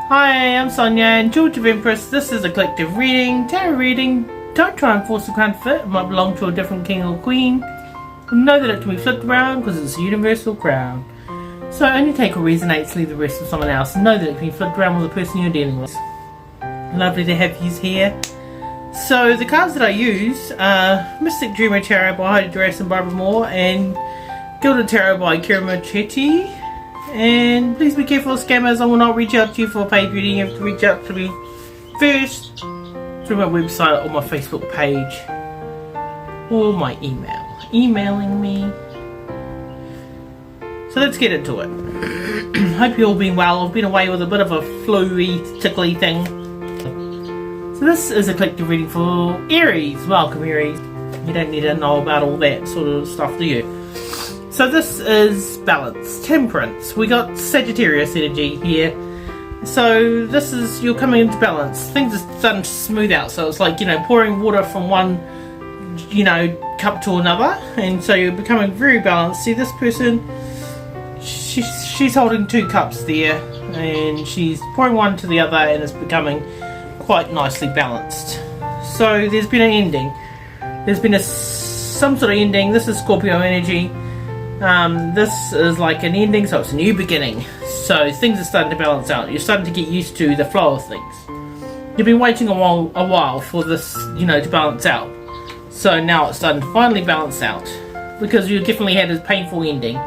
Hi, I'm Sonia and George of Empress. This is a collective reading, tarot reading. Don't try and force the crown to fit. It might belong to a different king or queen. Know that it can be flipped around because it's a universal crown. So only take what resonates, leave the rest with someone else. Know that it can be flipped around with the person you're dealing with. Lovely to have you here. So the cards that I use are Mystic Dreamer Tarot by Heidi, Darras and Barbara Moore, and Gilded Tarot by Marchetti. And please be careful of scammers. I will not reach out to you for a paid reading. You have to reach out to me first through my website or my Facebook page or my email. Emailing me. So let's get into it. Hope you're all been well. I've been away with a bit of a flu-y, tickly thing. So this is a collective reading for Aries. Welcome, Aries. You don't need to know about all that sort of stuff, do you? So this is balance, temperance. We got Sagittarius energy here. So this is, you're coming into balance. Things are starting to smooth out. So it's like, pouring water from one, cup to another. And so you're becoming very balanced. See, this person, she's holding two cups there. And she's pouring one to the other and it's becoming quite nicely balanced. So there's been an ending. There's been some sort of ending. This is Scorpio energy. This is like an ending, so it's a new beginning. So things are starting to balance out. You're starting to get used to the flow of things. You've been waiting a while for this, to balance out. So now it's starting to finally balance out. Because you definitely had a painful ending.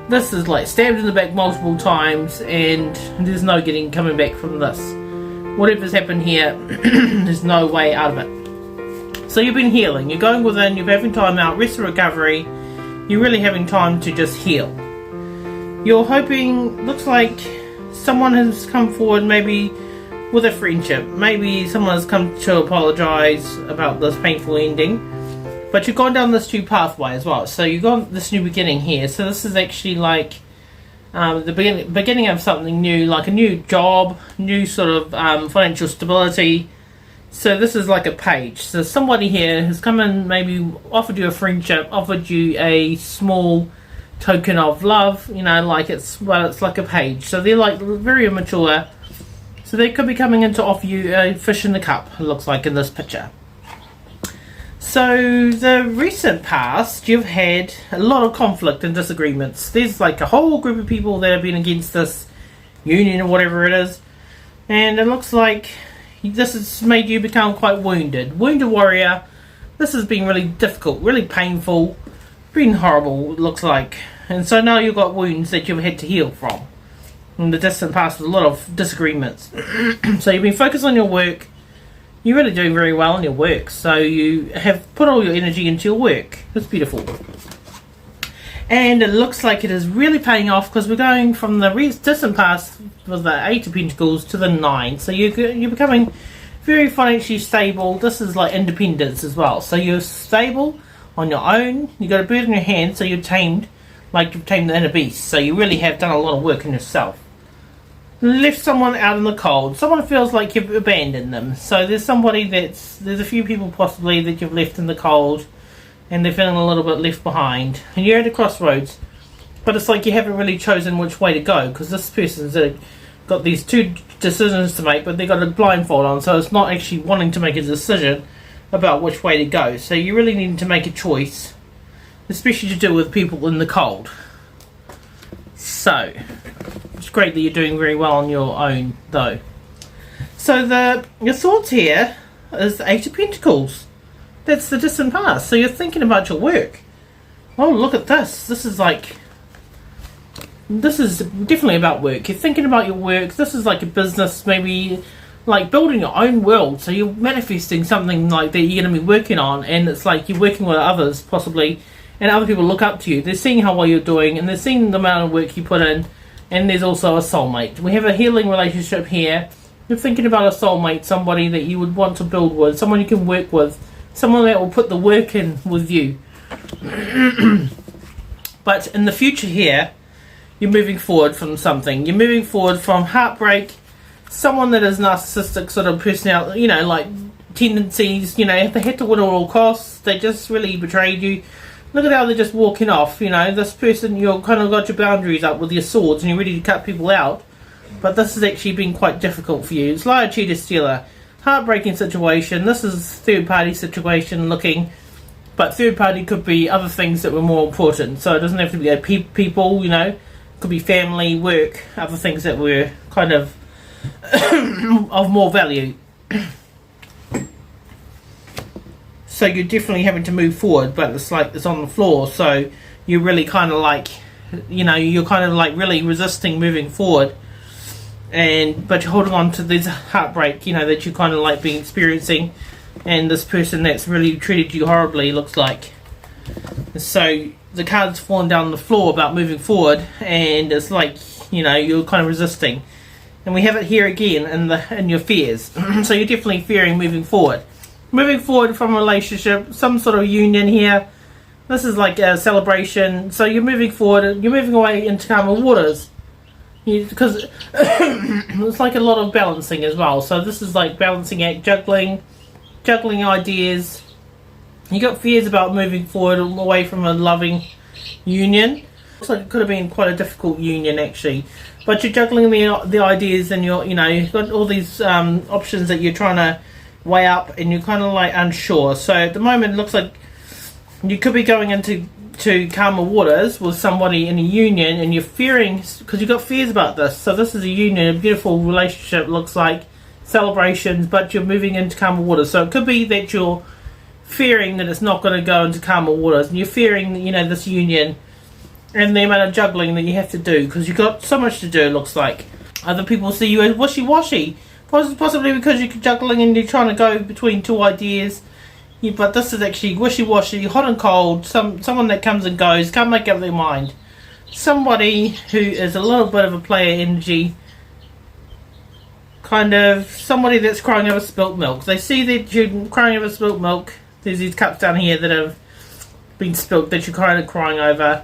This is like stabbed in the back multiple times and there's no coming back from this. Whatever's happened here, there's no way out of it. So you've been healing. You're going within, you're having time out, rest and recovery. You're really having time to just heal. You're hoping, looks like someone has come forward maybe with a friendship. Maybe someone has come to apologise about this painful ending. But you've gone down this new pathway as well. So you've got this new beginning here. So this is actually like the beginning of something new, like a new job, new sort of financial stability. So this is like a page. So somebody here has come and maybe offered you a friendship, offered you a small token of love, it's like a page. So they're like very immature. So they could be coming in to offer you a fish in the cup, it looks like in this picture. So the recent past, you've had a lot of conflict and disagreements. There's like a whole group of people that have been against this union or whatever it is. And it looks like this has made you become quite wounded. Wounded warrior. This has been really difficult, really painful, been horrible, it looks like. And so now you've got wounds that you've had to heal from. In the distant past with a lot of disagreements. So you've been focused on your work. You're really doing very well in your work. So you have put all your energy into your work. It's beautiful. And it looks like it is really paying off because we're going from the distant past with the 8 of Pentacles to the 9. So you're becoming very financially stable. This is like independence as well. So you're stable on your own. You got a bird in your hand, so you're tamed, like you've tamed the inner beast. So you really have done a lot of work on yourself. Left someone out in the cold. Someone feels like you've abandoned them. So there's somebody there's a few people possibly that you've left in the cold. And they're feeling a little bit left behind. And you're at a crossroads. But it's like you haven't really chosen which way to go. Because this person's got these two decisions to make. But they've got a blindfold on. So it's not actually wanting to make a decision about which way to go. So you really need to make a choice. Especially to do with people in the cold. So it's great that you're doing very well on your own though. So your thoughts here is the 8 of Pentacles. That's the distant past. So you're thinking about your work. Oh, look at this. This is definitely about work. You're thinking about your work. This is like a business, maybe like building your own world. So you're manifesting something like that you're going to be working on. And it's like you're working with others possibly. And other people look up to you. They're seeing how well you're doing. And they're seeing the amount of work you put in. And there's also a soulmate. We have a healing relationship here. You're thinking about a soulmate. Somebody that you would want to build with. Someone you can work with. Someone that will put the work in with you. But in the future here, you're moving forward from something. You're moving forward from heartbreak. Someone that is narcissistic sort of personality, like tendencies, they had to win at all costs. They just really betrayed you. Look at how they're just walking off. This person, you're kind of got your boundaries up with your swords and you're ready to cut people out. but this has actually been quite difficult for you. It's like a cheetah stealer. Heartbreaking situation. This is third party situation looking, but third party could be other things that were more important. So it doesn't have to be people, you know. It could be family, work, other things that were kind of of more value. So you're definitely having to move forward, but it's like it's on the floor. So you're really kind of like, you know, you're kind of like really resisting moving forward. But you're holding on to this heartbreak, you know, that you kind of like been experiencing, and this person that's really treated you horribly, looks like. So the card's fallen down the floor about moving forward, and it's like, you know, you're kind of resisting. And we have it here again in your fears. So you're definitely fearing moving forward from a relationship, some sort of union here. This is like a celebration. So you're moving forward, you're moving away into calmer waters. Because it's like a lot of balancing as well. So this is like balancing act, juggling ideas. You got fears about moving forward away from a loving union. Looks like it could have been quite a difficult union actually, but you're juggling the ideas, and you've got all these options that you're trying to weigh up, and you're kind of like unsure. So at the moment it looks like you could be going into calmer waters with somebody in a union, and you're fearing because you've got fears about this. So this is a union, a beautiful relationship, looks like celebrations, but you're moving into calmer waters. So it could be that you're fearing that it's not going to go into calmer waters, and you're fearing, you know, this union and the amount of juggling that you have to do, because you've got so much to do. It looks like other people see you as wishy-washy, possibly because you're juggling and you're trying to go between two ideas. Yeah, but this is actually wishy-washy, hot and cold, someone that comes and goes, can't make up their mind. Somebody who is a little bit of a player energy, kind of somebody that's crying over spilt milk. They see that you're crying over spilt milk. There's these cups down here that have been spilt that you're kind of crying over.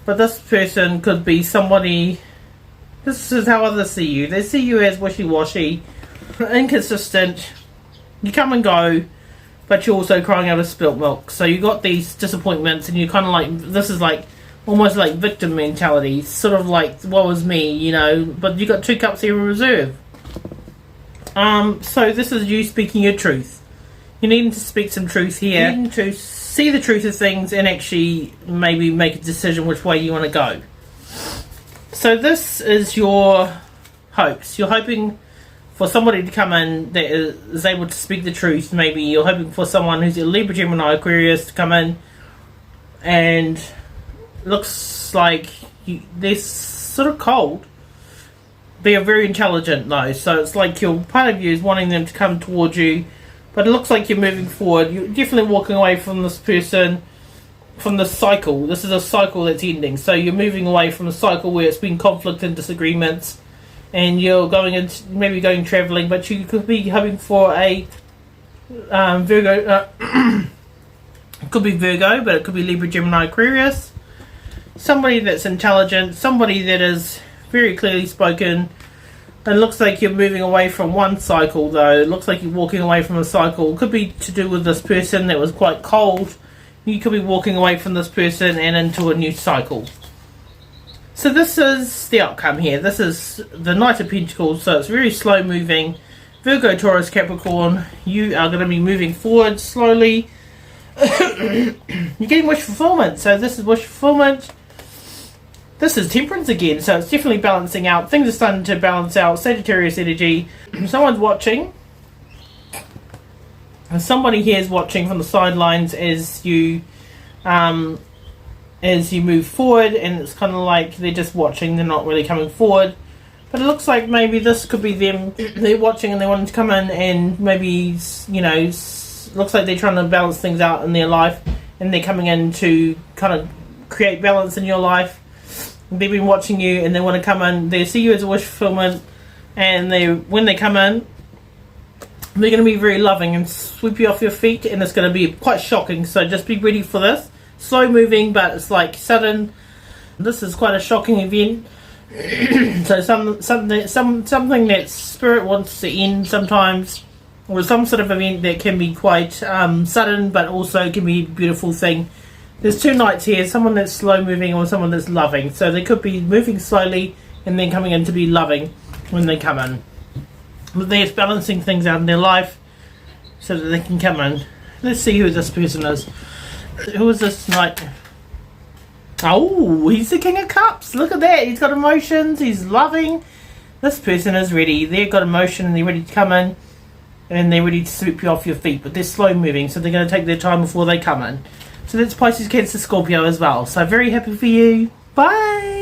But this person could be somebody, this is how others see you. They see you as wishy-washy, inconsistent, you come and go, but you're also crying over spilt milk. So you got these disappointments, and you're kind of like, this is like almost like victim mentality, sort of like, woe is me, you know, but you got 2 cups here in reserve. So this is you speaking your truth. You're needing to speak some truth here. You're needing to see the truth of things and actually maybe make a decision which way you want to go. So this is your hopes. You're hoping for somebody to come in that is able to speak the truth. Maybe you're hoping for someone who's a Libra, Gemini, Aquarius to come in, and looks like they're sort of cold. They are very intelligent though, so it's like part of you is wanting them to come towards you, but it looks like you're moving forward. You're definitely walking away from this person, from the cycle. This is a cycle that's ending, so you're moving away from a cycle where it's been conflict and disagreements, and you're going into maybe going travelling, but you could be hoping for a Virgo. It could be Virgo, but it could be Libra, Gemini, Aquarius. Somebody that's intelligent, somebody that is very clearly spoken. It looks like you're moving away from one cycle though. It looks like you're walking away from a cycle. It could be to do with this person that was quite cold. You could be walking away from this person and into a new cycle. So this is the outcome here. This is the Knight of Pentacles, so it's very slow moving. Virgo, Taurus, Capricorn, you are going to be moving forward slowly. You're getting wish fulfillment. So this is wish fulfillment. This is Temperance again, so it's definitely balancing out. Things are starting to balance out. Sagittarius energy. Someone's watching. And somebody here is watching from the sidelines as you move forward, and it's kind of like they're just watching, they're not really coming forward. But it looks like maybe this could be them. They're watching and they want to come in and maybe, you know, looks like they're trying to balance things out in their life, and they're coming in to kind of create balance in your life. They've been watching you and they want to come in. They see you as a wish fulfillment, and when they come in, they're going to be very loving and sweep you off your feet, and it's going to be quite shocking. So just be ready for this. Slow moving, but it's like sudden. This is quite a shocking event. So something that spirit wants to end sometimes, or some sort of event that can be quite sudden, but also can be a beautiful thing. There's 2 knights here, someone that's slow moving or someone that's loving. So they could be moving slowly and then coming in to be loving. when they come in. But they're balancing things out in their life so that they can come in. Let's see who this person is. Who is this knight? Oh, he's the King of Cups. Look at that. He's got emotions. He's loving. This person is ready. They've got emotion and they're ready to come in. And they're ready to sweep you off your feet. But they're slow moving, so they're going to take their time before they come in. So that's Pisces, Cancer, Scorpio as well. So very happy for you. Bye.